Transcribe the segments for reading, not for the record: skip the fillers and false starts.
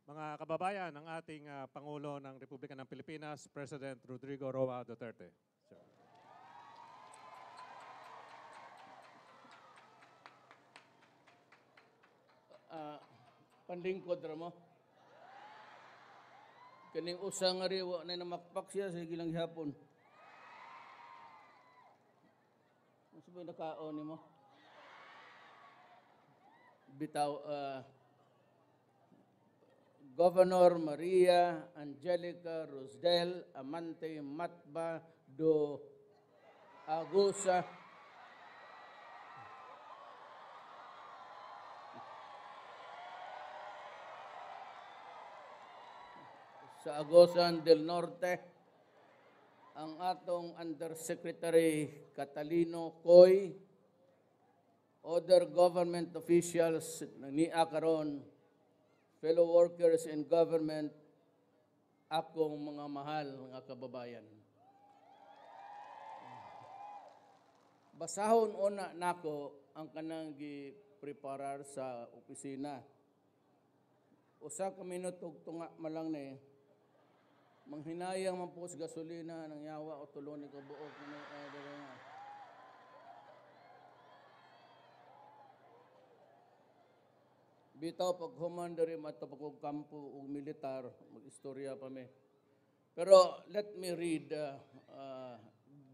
Mga kababayan, ang ating Pangulo ng Republika ng Pilipinas, President Rodrigo Roa Duterte. Sir. Panlingkod ra mo. Kaning usa nga riwa na namakpak siya sa gilang hapon. Ano ba nakaon nimo? Bitaw Governor Maria Angelica Rosdel Amante Matba do Agusa sa Agusan del Norte, ang atong Undersecretary Catalino Coy, other government officials niya karon, fellow workers in government, akong mga mahal nga kababayan. Basahon una nako ang kanang gi-preparar sa opisina. Usa ka minuto tunga malang ni manghinayang man po sa gasolina ng yawa o tulon ni kabuok ni bitaw pag human diri mato pag kampo ug militar mag-istorya pa mi. Pero let me read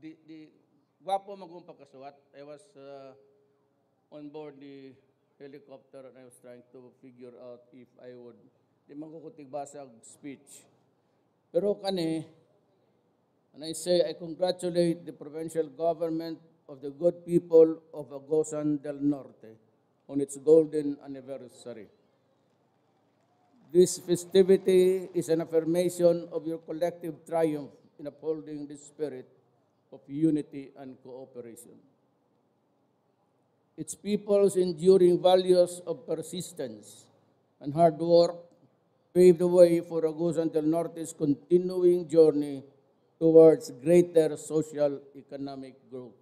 di gwapo magong pagkasuwat. I was on board the helicopter and I was trying to figure out if I would di man ko tigbasag speech. Pero kani, and I say I congratulate the provincial government of the good people of Agusan del Norte on its golden anniversary. This festivity is an affirmation of your collective triumph in upholding the spirit of unity and cooperation. Its people's enduring values of persistence and hard work paved the way for Agusan del Norte's continuing journey towards greater social economic growth.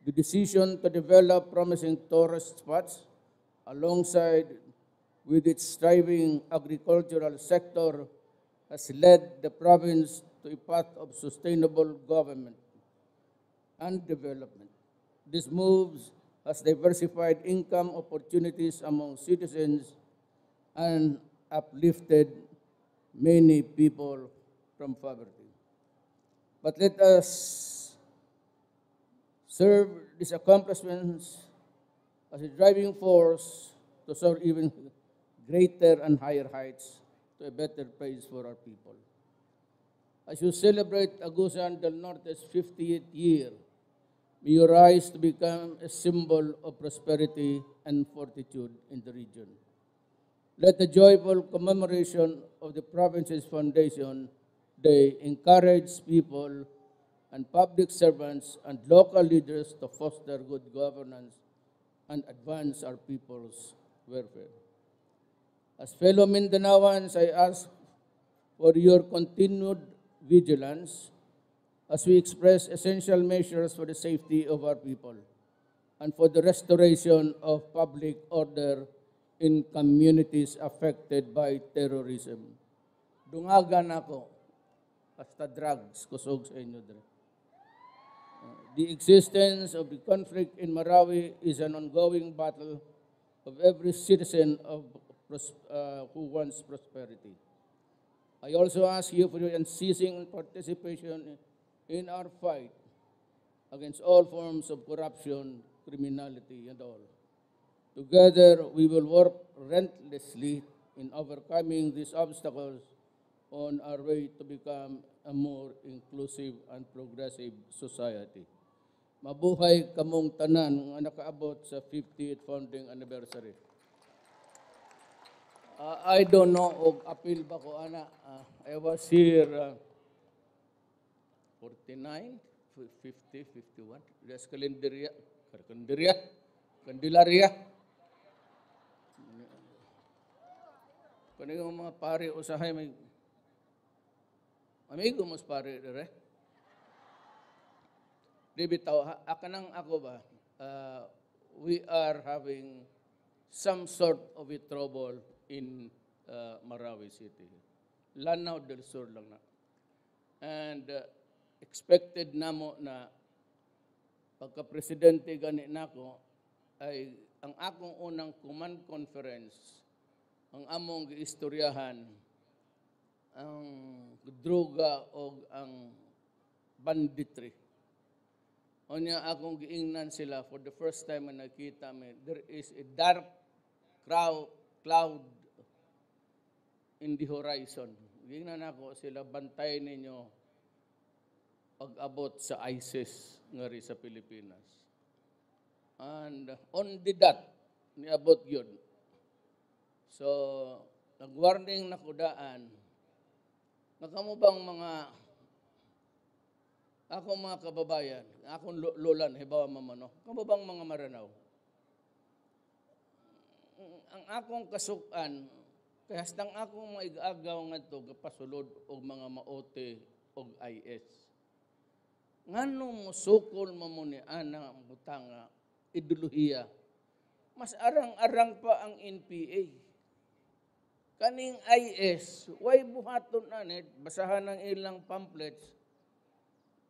The decision to develop promising tourist spots alongside with its thriving agricultural sector has led the province to a path of sustainable government and development. This move has diversified income opportunities among citizens and uplifted many people from poverty. But let us serve these accomplishments as a driving force to soar even greater and higher heights to a better place for our people. As you celebrate Agusan del Norte's 50th year, may you rise to become a symbol of prosperity and fortitude in the region. Let the joyful commemoration of the province's foundation day encourage people and public servants and local leaders to foster good governance and advance our people's welfare. As fellow Mindanaoans, I ask for your continued vigilance as we express essential measures for the safety of our people and for the restoration of public order in communities affected by terrorism. Dungagan ako, hasta drugs, kusog sa inyo dre. The existence of the conflict in Marawi is an ongoing battle of every citizen who wants prosperity. I also ask you for your unceasing participation in our fight against all forms of corruption, criminality, and all. Together, we will work relentlessly in overcoming these obstacles on our way to become a more inclusive and progressive society. Mabuhay kamong tanan nga nakaabot sa 50th founding anniversary. I don't know og appeal ba ko ana. I was here 49, 50, 51. That's Candelaria. Kani yung mga pare usahay may amigo mas pare dire. Di bitaw, akanang ako ba, we are having some sort of a trouble in Marawi City. Lanao del Sur lang na. And expected namo na pagka-presidente gani nako ay ang akong unang command conference, ang among giistoryahan, ang droga o ang banditry. O niya akong giingnan sila for the first time na nakita me, there is a dark cloud in the horizon. Giingnan ako sila, bantay ninyo pag-abot sa ISIS nga rin sa Pilipinas. And on the dot, niabot yun. So, nag-warning na kudaan, nakamo bang mga akong mga kababayan, akong lolan, hibawa mamano, kamo bang mga Maranaw? Ang akong kasukan, kaya hastang akong maigaagaw nga ito, kapasulod o mga maote o IS. Ngano mo sukol mamuni ana ang butanga, ideolohiya, mas arang-arang pa ang NPA. Kaning IS, way buhaton anit, basahan ng ilang pamphlets,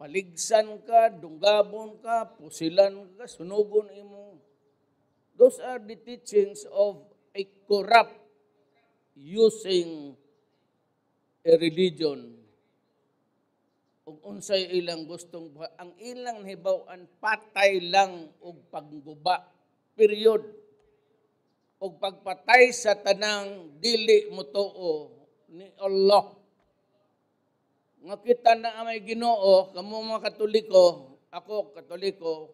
paligsan ka, dunggabon ka, pusilan ka, sunugon imo. Those are the teachings of a corrupt using a religion. Ug unsay ilang gustong ang ilang hibaw-an patay lang og pagguba. Period. Og pagpatay sa tanang dili motoo ni Allah. Nga kita na may Ginoo, kamo mga Katoliko, ako Katoliko,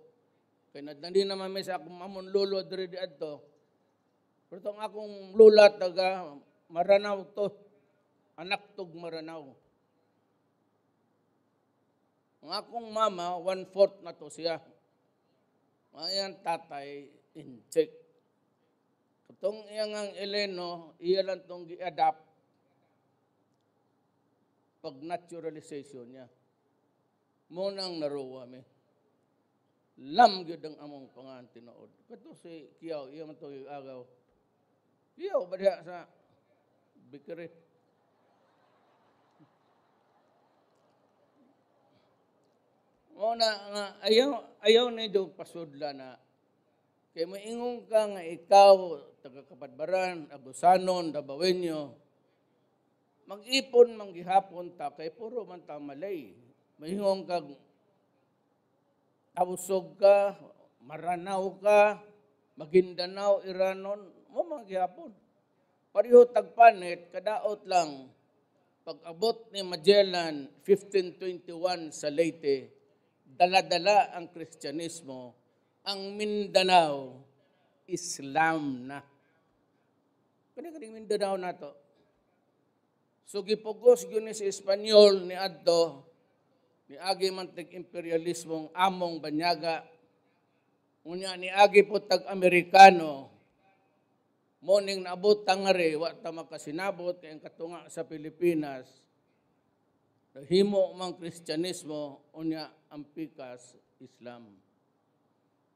kay nadali naman may sa akong amon lolo diri adto. Pero tong akong lula taga Maranao to, anak tog Maranao. Ang akong mama, 1/4 na to siya. Ayan tatay, in check. Katong iyang ang Eleno, iya lang tong gi-adapt pag naturalization niya. Munang naruwa mi. Lam gyud ang among pangan tinuod. Kato si Kiyaw, iya man to agaw. Kiyaw ba diha sa Bikiri? Muna nga ayaw na do pasudla na kay moingon ka nga ikaw taga Kapadbaran, Agusanon, Dabawenyo, mag-ipon manggihapon ta kay puro man ta malay. Moingon kag Abusog ka, Maranao ka, Maguindanao, Iranon, mo manggihapon. Pareho tagpanit, kadaot lang, pag-abot ni Magellan, 1521 sa Leyte, dala-dala ang Kristyanismo, ang Mindanao, Islam na. Kani-kaning Mindanao na to. So gipugos yun sa Espanyol ni adto, ni agi man tag imperialismong among banyaga, unya ni agi po tag Amerikano, moning naabot tangare, wa ta makasinabot kay ang katunga sa Pilipinas, himo mang Kristyanismo, unya ang pikas Islam.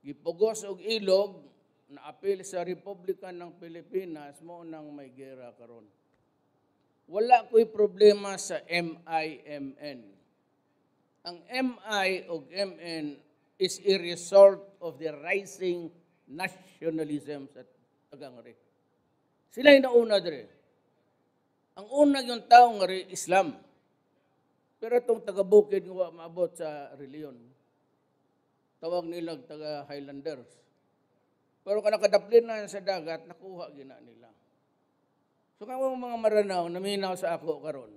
Gipugos og ilog, naapil sa Republika ng Pilipinas, mo nang may gera karon. Wala ko'y problema sa MIMN. Ang MI o MN is a result of the rising nationalism sa Tagangari. Sila yung nauna dire. Ang una yung tao nga Islam. Pero itong taga-bukid nga maabot sa reliyon. Tawag nilang taga-Highlanders. Pero kanakadaplin na sa dagat, nakuha gina nila. So kamo mga Maranao, naminaw sa ako karon.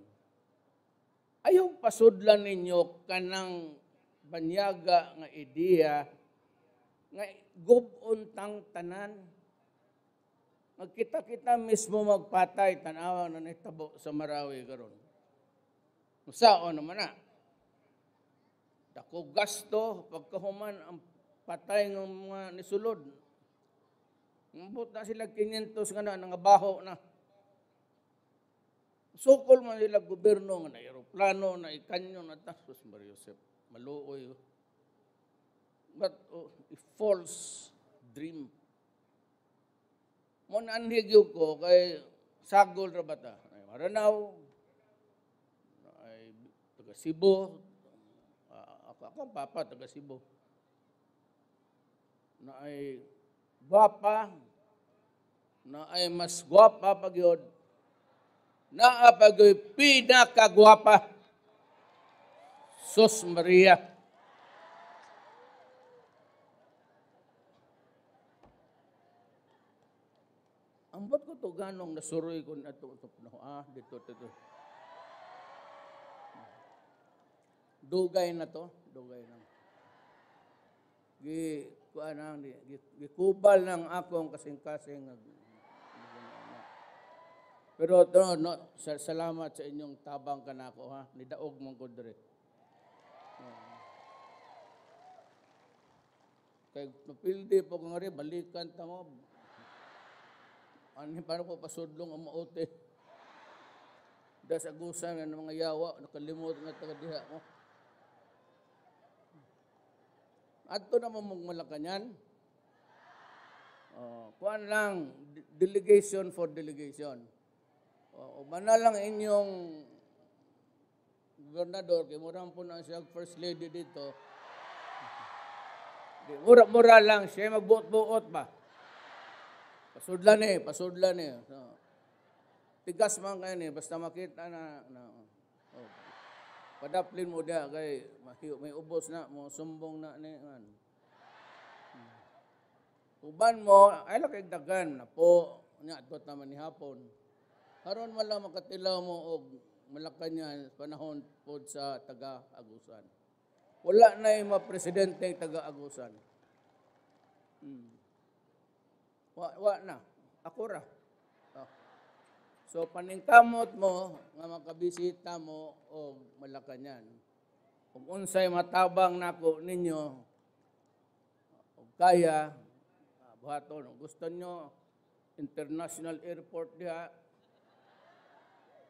Ayaw pasudlan ninyo kanang banyaga nga ideya nga gubuntang tanan. Magkita-kita mismo magpatay, tanawa na nitabo sa Marawi karon. Musaon naman na. Dako gasto, pagkahuman ang patay ng mga nisulod. Ngabot na sila 500 nga na, nangabaho na. Sukol man sila gobyerno nga na aeroplano, na ikanyo, na tasos, Mario Josep, maluoy. but a false dream. Mon anhigyo ko kay sagol ra bata. Ay Maranao, ay taga Cebu, ako ang papa taga Cebu. Na ay gwapa, na ay mas gwapa pag yun, na apagay pinakagwapa, Sus Maria. Ambot ko to ganong nasuroy ko na ito. Dito. Dugay na to. Dugay na. Gikubal ng akong kasing-kasing. Pero salamat sa inyong tabang kanako ha. Nidaog mong ko dire. Kay napildi po ko nga rin, balikan ta mo. Ano paano ko pasudlong ang maote? Das agusan ng mga yawa, nakalimot nga taga diha mo. Adto na mo Malacañang. Kuan lang, delegation for delegation. Mana lang inyong gobernador, kay murang po na siya first lady dito. Mura lang, siya magbuot-buot ba? Pasudlan eh. So, tigas man kayo eh, basta makita na padaplin mo dia kay may ubos na mo sumbong na ni uban mo ay lakay dagan na po nya adtot naman ni hapon karon man lang makatilaw mo og Malacañang panahon pod sa taga-Agusan. Wala na yung mga presidente taga-Agusan. Wa na. Ako ra. So, paningkamot mo, nga makabisita mo o Malacañang. Kung unsay matabang nako ninyo, o kaya, buhaton, gusto nyo, international airport diha,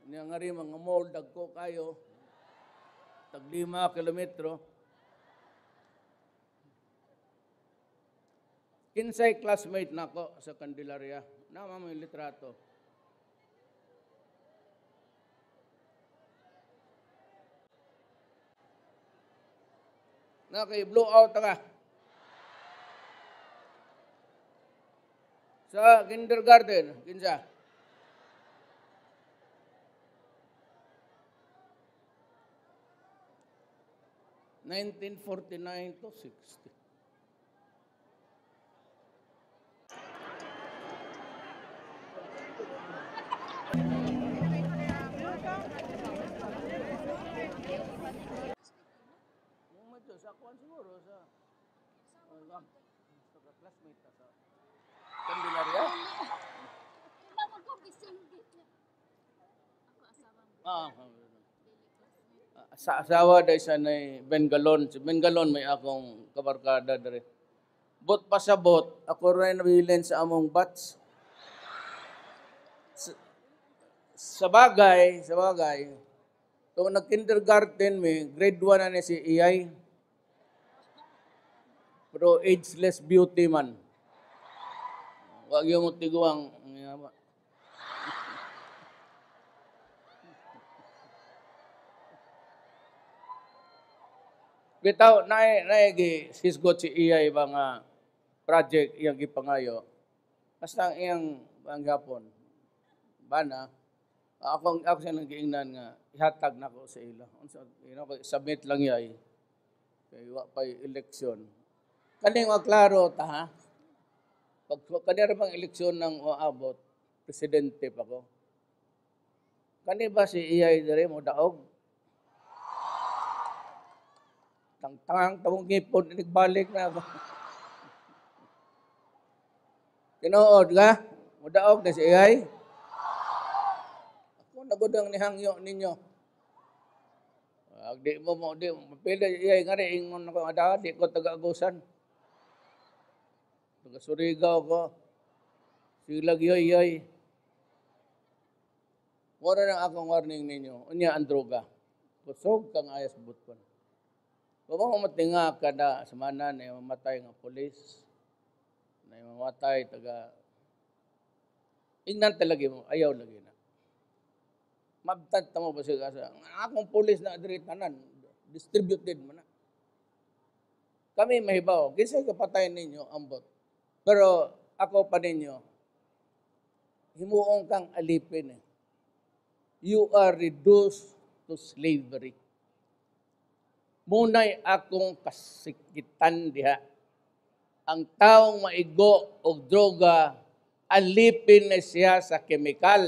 niya nga rin mga mall, dagko kayo, tag 5 kilometro. Kinsay classmate nako sa Candelaria, nama may litrato. Na kay blow out ka. Sa kindergarten, kinsa? 1949 to 60. Sa kuan siguro sa classmate sa Candelaria. Sa asawa dahil sa na Bengalon. Si Bengalon may akong kabarkada dere. Bot pa sa bot, ako rin nabilin sa among batch. Sa bagay, kung nag-kindergarten may, grade 1 na niya si Iyay. Pero ageless beauty man. Wag yung tiguang. Bitaw, hisgot si Iyay mga project iyang gipangayo. Basta ang iyang panghapon. Bana, ako siya nang giingnan nga, ihatag na ko sa ila. Submit lang yay. Kaya pa'y eleksyon. Kaning klaro ta ha? Pag kanira pang eleksyon ng abot, presidente pa ko. Kani ba si Iyay dire mo daog? Tang-tang, tawong ngipon, nagbalik na ako. Tinood ka? Mudaog na si Iyay? Ako nagudang nihangyo ninyo. Di mo, mapila Iyay nga rin, ingon ako, di ko taga-Agusan. Taga-Surigao ko. Silag yoy. Mura na akong warning ninyo. Unya ang droga. Kusog kang ayas butkon. Kung matinga kada semana na mamatay nga pulis, na mamatay taga ingnan talaga mo, ayaw lagi na. Mabtad tamo ba siya sa akong pulis na diri tanan, distributed man na. Kami mahibaw, kinsay kapatayin ninyo ambot. Pero ako pa ninyo, himuong kang alipin. You are reduced to slavery. Munay akong kasikitan diha. Ang taong maigo o droga, alipin na siya sa kemikal.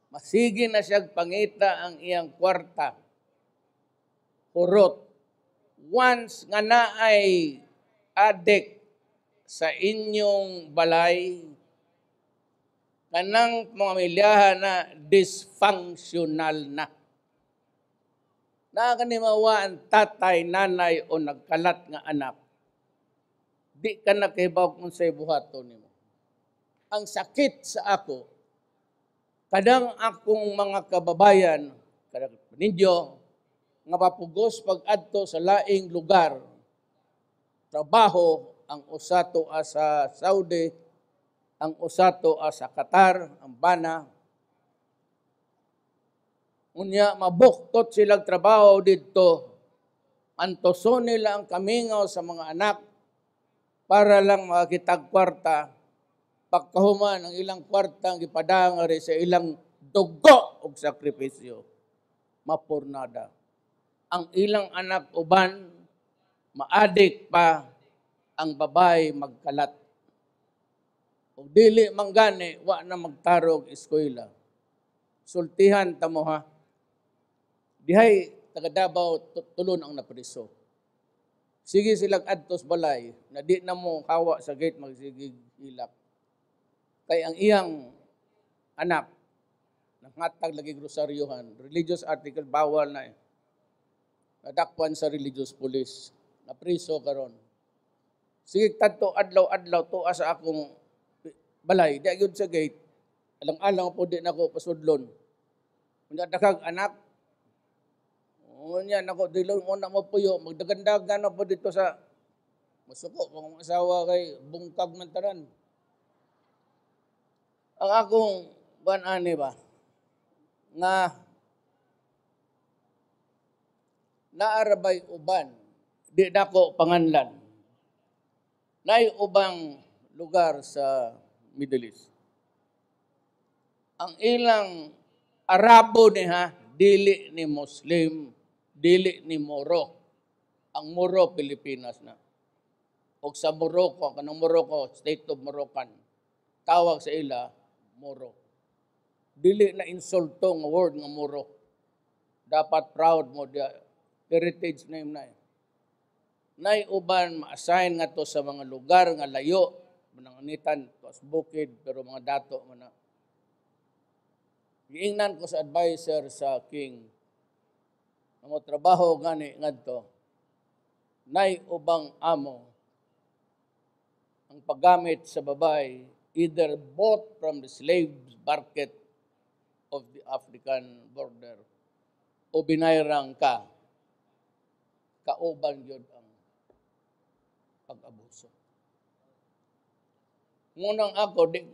Masigi na siya pangita ang iyang kwarta. Hurot. Once nga naay addict sa inyong balay, kanang pamilyahan na dysfunctional na. Nakakanimawa ang tatay, nanay o nagkalat nga anak. Di ka nakibaw kung sa'y buhato nimo. Ang sakit sa ako, kadang akong mga kababayan, kadang ninyo, nga mapugos pag-adto sa laing lugar, trabaho, ang usato sa Saudi, ang usato sa Qatar, ang bana. Unya, mabuktot silang trabaho dito. Antoson nila ang kamingaw sa mga anak para lang makakitag kwarta. Pagkahuman ang ilang kwarta ang ipadangari sa ilang dugo o sakripisyo. Mapurnada. Ang ilang anak uban, maadik pa ang babae magkalat. O dili manggani, wa na magtarog eskwela. Sultihan tamo ha. Dihay taga Davao tulon ang napriso. Sige silang adtos balay na di na mo hawa sa gate magsigig hilak. Kay ang iyang anak nanghatag lagi grosaryuhan, religious article bawal na nadakpan sa religious police. Napriso karon. Sige tadto adlaw-adlaw tuwa sa akong balay, di gyud sa gate. Alang-alang po di nako pasudlon. Unya dakag anak. Unya nako dilon mo na mo puyo, magdagandagan na po dito sa masuko kung asawa kay bungkag man tanan. Ang akong ban-ani ba nga naarabay uban di dako panganlan. Nay ubang lugar sa Middle East. Ang ilang Arabo niya, dili ni Muslim, dili ni Moro. Ang Moro, Pilipinas na. O sa Morocco, kanang Morocco, State of Moroccan, tawag sa ila, Moro. Dili na insulto ng word ng Moro. Dapat proud mo, heritage name na. Nay uban, ma-assign nga to sa mga lugar nga layo, mananganitan, tos bukid, pero mga dato man na. Giingnan ko sa advisor sa King, na mo trabaho gani ngadto, nay ubang amo, ang paggamit sa babae, either bought from the slave market of the African border, o binayrang ka, kauban yun ang pag-abuso. Ngunang ako, di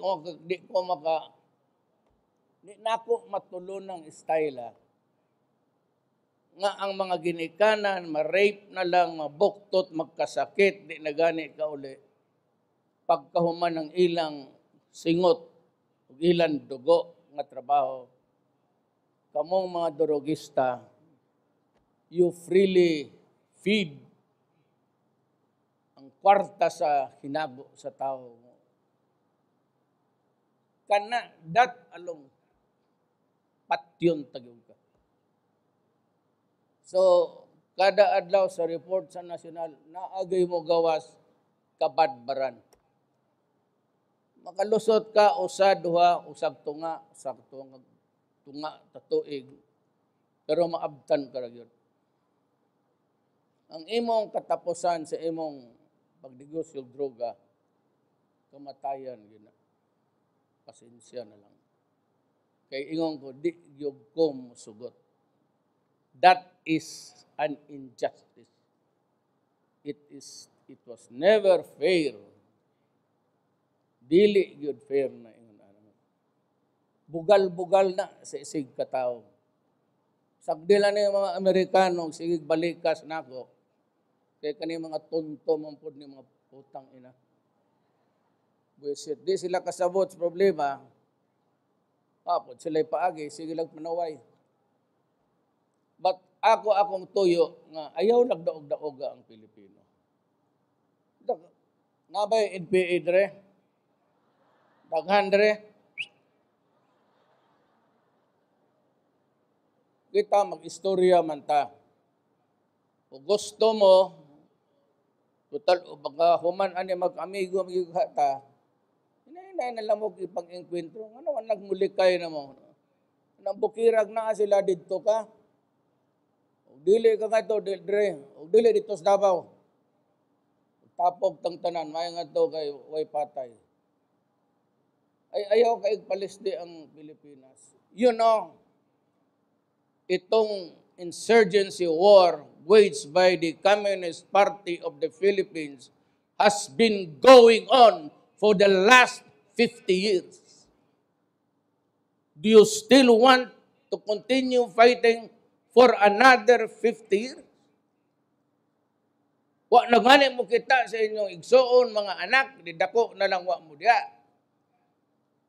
nako matulon ng style nga ang mga ginikanan, ma-rape na lang, mabuktot, magkasakit, di na gani ka uli. Pagkahuman ng ilang singot, ilang dugo nga trabaho, kamong mga drogista, you freely feed ang kwarta sa hinago sa tao mo. Kana, that alone, patyon tagyog ka. So, kada adlaw sa report sa nasyonal, naagay mo gawas kabadbaran. Makalusot ka, usa, duha, usag tunga, tatuig, pero maabtan ka rin. Ang imong katapusan sa imong pagdigosyo droga, kamatayan gina. Pasensya na lang. Kay ingon ko, di gyud ko musugot. That is an injustice. It was never fair. Dili gyud fair na ingon ana. Bugal-bugal na sa isig katawo. Sagdila ni mga Amerikano sige balikas nako. Kay kani mga tonto man pud ni mga putang ina. Buisit di sila kasabot sa problema. Kapod sila'y paagi, sige lang manaway. But akong tuyo nga ayaw nagdaog-daog ang Pilipino. Nabay NPA dre. Daghan dre. Kita mag-istorya man ta. Kung gusto mo, total baka human ani mag-amigo ta. Hinay na lang mo ipag-enkwentro. Ano ang nagmulikay na mo? Nang bukirag na sila dito ka. O dili ka nga ito, dre. O dili dito sa Davao. Tapog tang tanan, may nga ito kay way patay. Ay, ayaw kay palisdi ang Pilipinas. You know, itong insurgency war waged by the Communist Party of the Philippines has been going on for the last 50 years. Do you still want to continue fighting for another 50 years? Wa na gani mo kita sa inyong igsoon, mga anak, didako na lang wa mo diya.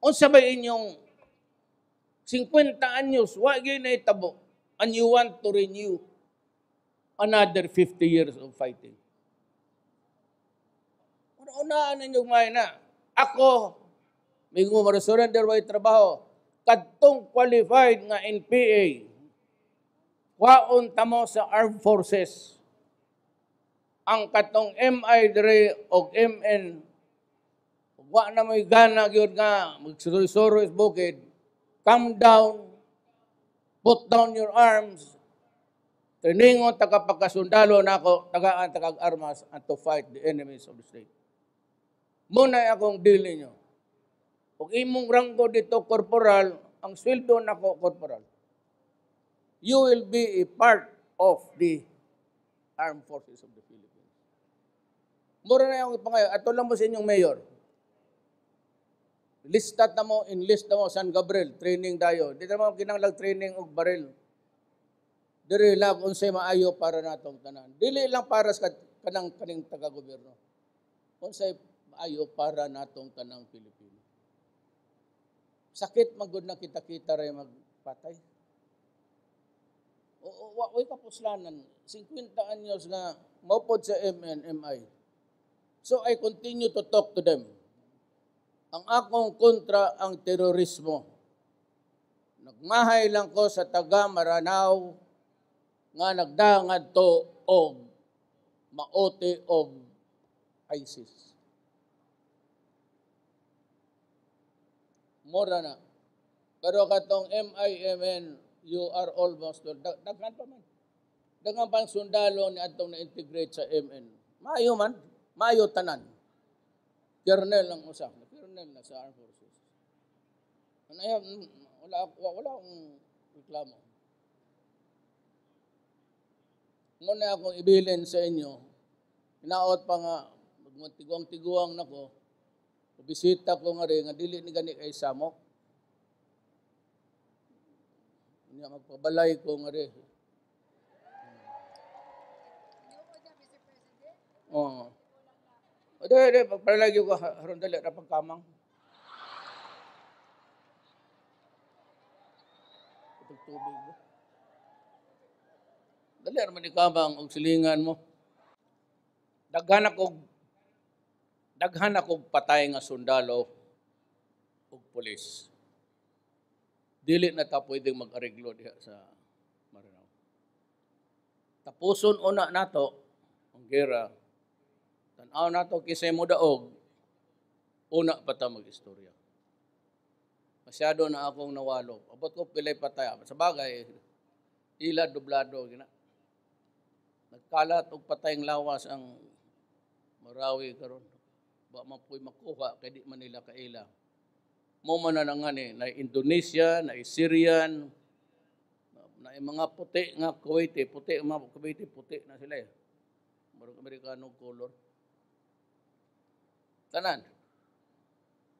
Unsa ba inyong 50 anyos, wa gyud na itabo, and you want to renew another 50 years of fighting? Una-unaan ninyong may na, ako, may surrender way trabaho, kadtong qualified nga NPA, waon tamo sa armed forces, ang katong MI dire og MN, wa na may gana gyud nga magsuro-suro is bukid, calm down, put down your arms, triningon tagapagkasundalo nako, tagaan tagag-armas and to fight the enemies of the state. Muna akong dili nyo. Kung imong ranggo dito corporal, ang sweldo nako corporal, you will be a part of the armed forces of the Philippines. Mura na yung ipangayo. Ato lang mo sa inyong mayor. Enlist na mo San Gabriel, training dayo. Di naman kinanglag training og baril. Diri lang unsay maayo para natong tanan. Dili lang para sa kaning taga-gobyerno. Unsay maayo para natong tanang Pilipino. Sakit magud na kita-kita ray magpatay. Way kapuslanan. 50 anyos nga maupod sa MNMI. So I continue to talk to them. Ang akong kontra ang terorismo. Nagmahay lang ko sa taga Maranao nga nagdangad to og maote og ISIS. Mora na. Pero katong MIMN, you are almost daghan pa man. Daghan pang sundalo ni atong na-integrate sa MN. Maayo man. Maayo tanan. Colonel lang usa. Colonel na sa Armed Forces. Wala akong reklamo. Muna akong ibilin sa inyo, inaot pa nga, magtiguang-tiguang na ko, bisita ko nga rin, nga dili ni gani kay Samok. Magpabalay ko nga rin. Oo. Dili, pagpalagyo ko, haron dali, rapang kamang. Itong tubig mo. Dali, naman ni kamang, og silingan mo. Daghan akong patay nga sundalo og pulis. Dili na ta pwedeng mag-areglo diha sa Maranao. Tapuson una nato ang gera. Tanaw nato kisay mo daog, una pa ta mag-istorya. Masyado na akong nawalo. Abot ko pilay patay. Sa bagay, ila dublado gina. Nagkalat og patayng lawas ang Marawi karon. Ba mapoy makuha kay di man nila kaila. Mo man na nga ni na Indonesia, na Syrian, na Ay mga puti nga Kuwaiti, mga Kuwaiti, puti na sila eh. Marang Amerikano color. Tanan.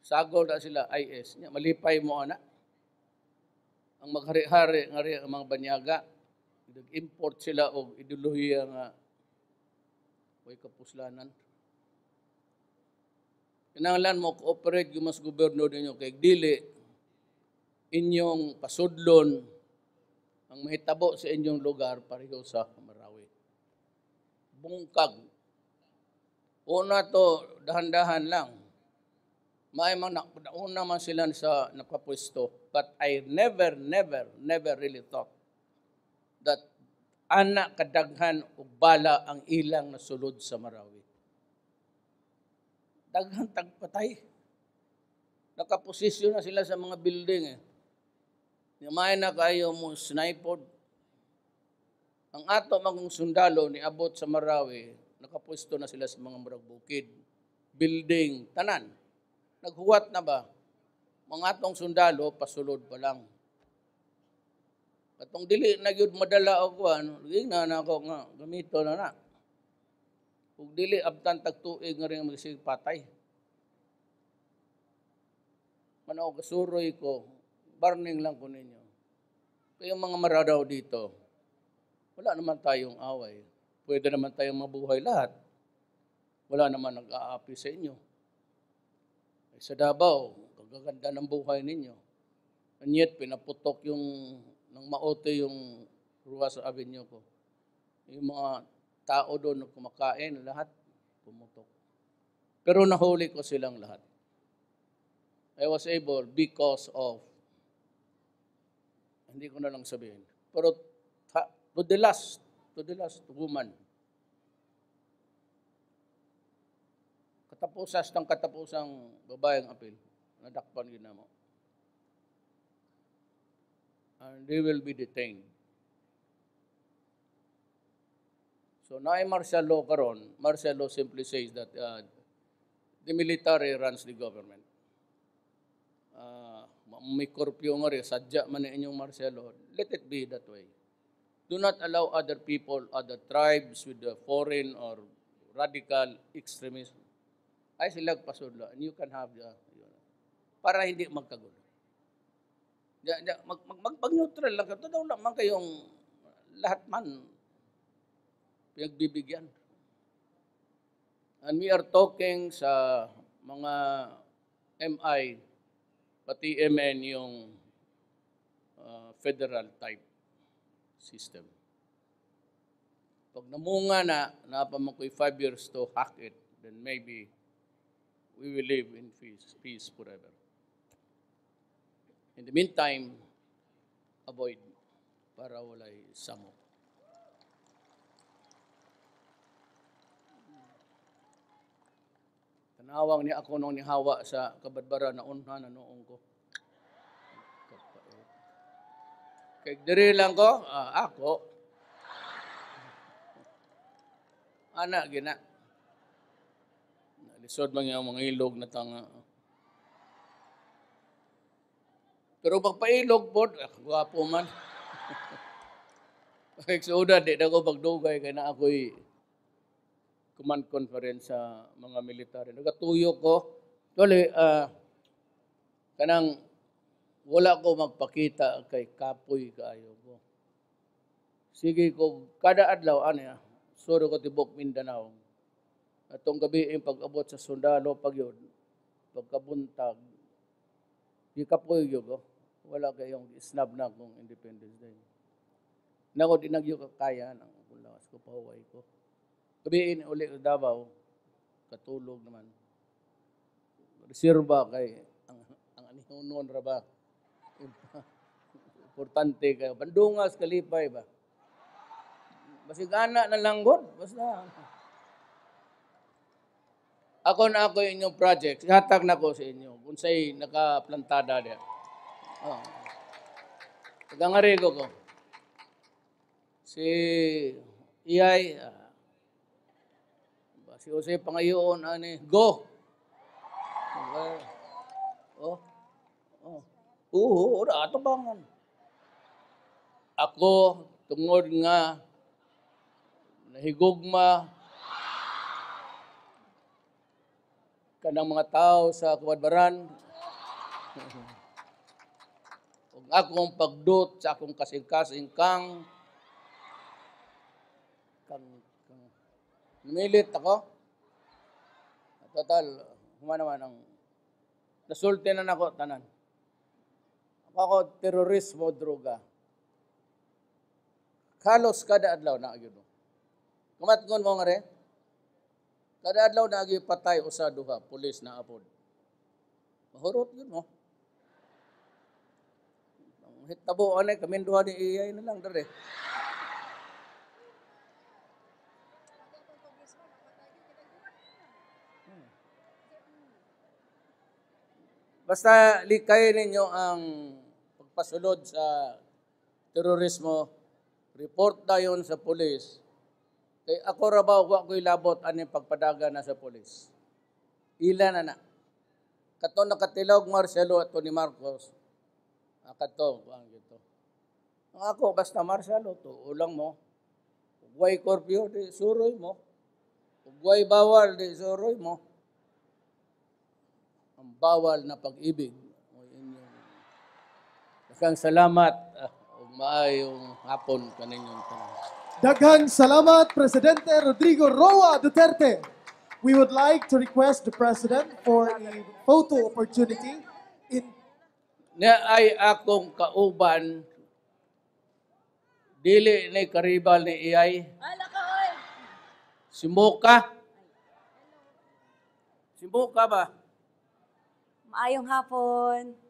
Sagol na sila, IS. Malipay mo, ana. Ang maghari-hari, ang mga banyaga, nag-import sila og ideolohiya nga way kapuslanan. Kinahanglan mo cooperate yung mas gobyerno ninyo kay dili inyong pasudlon ang mahitabo sa inyong lugar pareho sa Marawi. Bungkag. Una to, dahan-dahan lang. Nauna man sila sa nakapwesto. But I never really thought that anak kadaghan o bala ang ilang nasulod sa Marawi. Daghan tagpatay. Nakaposisyon na sila sa mga building eh. May na kayo mo sniper. Ang ato mga sundalo ni abot sa Marawi, nakapwesto na sila sa mga murag bukid, building, tanan. Naghuwat na ba? Mga atong sundalo, pasulod pa lang. Katong dili na gyud madala og kuan, na ako nga gamito na na. Ug dili abtan tagtuig nga ring magsig patay. Manaw kasuroy ko, warning lang ko ninyo. Kayong mga maradaw dito, wala naman tayong away. Pwede naman tayong mabuhay lahat. Wala naman nag-aapi sa inyo. Sa Davao, kagaganda ng buhay ninyo. And yet, pinaputok ng maote yung Ruas Avenue ko. Yung mga tao doon kumakain, lahat pumutok. Pero nahuli ko silang lahat. I was able because of, hindi ko na lang sabihin, pero to the last woman, katapusang babaeng apil, nadakpan ginamo. And they will be detained. So, na martial law karon, martial law simply says that the military runs the government. May curfew nga rin, sadya man inyong martial law, let it be that way. Do not allow other people, other tribes with the foreign or radical extremism. Ay sila pasudlo, and you can have para hindi magkagulo. Mag-neutral lang. Totoo naman kayong lahat man pinagbibigyan. And we are talking sa mga MI, pati MN yung federal type system. Pag namunga na napamoy 5 years to hack it, then maybe we will live in peace forever. In the meantime, avoid para walay samok. Tanawang ni ako nung nihawa sa kabadbara na unha na noong ko. Kaya diri lang ko, ako, anak gina. Lisod man yung mga ilog na tanga. Pero pagpailog po, gwapo man. Pagkaksuda, di na ko pagdugay, kaya na ako'y command conference sa mga military. Nagatuyo ko. Tuloy, kanang wala ko magpakita kay kapoy kaayo ko. Sige ko, kada adlaw, suro ko tibok Mindanao. Atong gabi yung pag-abot sa sundalo, pag yun, pagkabuntag, di kapoy yun ko. Wala kayong snub na kung Independence Day. Nako, dinagyo ka kaya ng kulawas ko, pahuway ko. Gabiin uli sa Davao, katulog naman. Reserva kay, ang anihunon ra ba? Importante kayo. Bandungas, kalipay ba? Basigana na lang god. Basta. Ako inyong project. Hatag na ko sa inyo. Kung sa'y nakaplantada diya. Tagangarigo ko. Si Iyay, si Jose Pangayoon, go! Ura, ato bangan. ako tungod nga nahigugma kanang mga tao sa Kuwadbaran ug akong pagdut sa akong kasing-kasing kang namilit ako. Total, humana naman ang nasulti na nako tanan. Ako terorismo, droga. Halos kada adlaw na gyud. Kamatgon mo nga re. Kada adlaw na gyud patay usa duha pulis na apod. Mahurot yun mo. Ang hitabo anay kami duha ni iyay na lang dere. Basta likay ninyo ang pagpasulod sa terorismo, report dayon sa pulis. Kay ako ra ba wa ko'y labot ani pagpadaga na sa pulis. Ila na. Kato nakatilog Marcelo at ni Marcos. Kato ang gito. Ang ako basta Marcelo to ulang mo. Ugway korpyo di suroy mo. Ugway bawal di suroy mo. Ang bawal na pag-ibig. Daghang salamat ug maayong hapon kaninyong tanan. Daghang salamat, Presidente Rodrigo Roa Duterte. We would like to request the President for a photo opportunity in Na ay akong kauban dili ni karibal ni iyay. Ala ka, oy! Si Moka. Si Moka ba? Maayong hapon.